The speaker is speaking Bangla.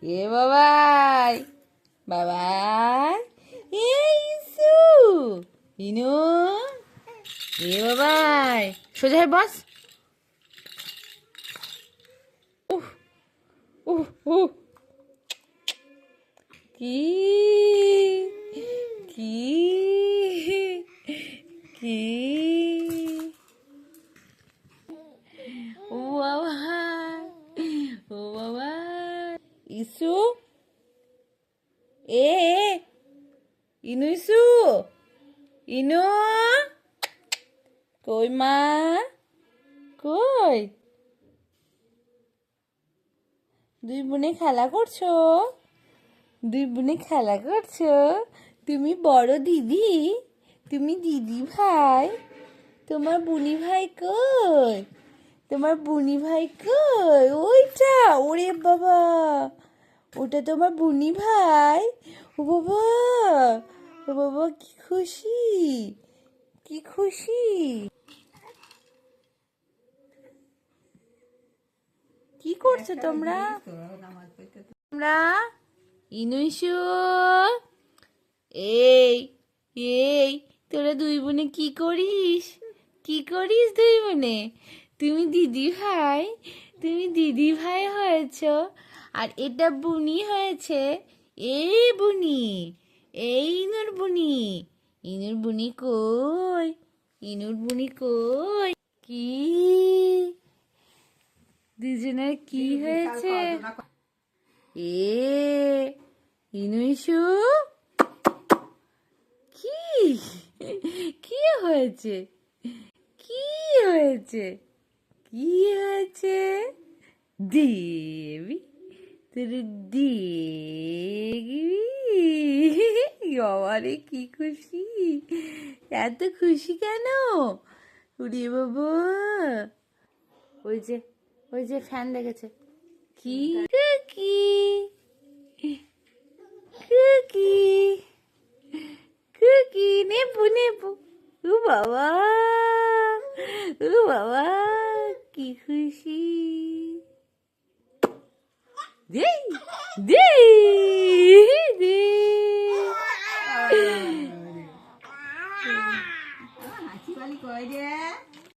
এ বাবাই, বাবাই, এই ইসু, ইনু, এ বাবাই, সোজা হয়ে বস। উহ উহ উহ, কি কি কি, ও বাবা, ও বাবা, ইসু, এ ইনু, ইসু, ইনু, কই মা, কই? দুই বোনে খেলা করছো? দুই বোনে খেলা করছো? তুমি বড় দিদি, তুমি দিদি ভাই, তোমার বুনি ভাই কই? তোমার বুনি ভাই কই? ওইটা, ওরে বাবা, ওটা তোমার বুনি ভাই। ও বাবা, ও বাবা, কি খুশি, কি খুশি। কি করছো তোমরা? তোমরা ইনুইশু, এই এই তোরা দুই বোনে কি করিস? কি করিস দুই বোনে? তুমি দিদি ভাই, তুমি দিদি ভাই হয়েছ, আর এটা বুনি হয়েছে। এই বুনি, এই ইনুর বুনি, ইনুর বুনি কই? ইনুর বুনি কই? কি দুজনের কি হয়েছে? এ ইনুইশু, কি কি হয়েছে? কি হয়েছে? কি হয়েছে? দেবী, তোর দেখবি, বাবারে কি খুশি, এত খুশি কেন? উড়িয়ে বাবা, ওই যে, ওই যে ফ্যান লেগেছে। কি কি কুকি, কুকি, নেবু নেবু, ও বাবা, ও বাবা, কি খুশি। দে দে দে, হাঁচি বালি কয় রে।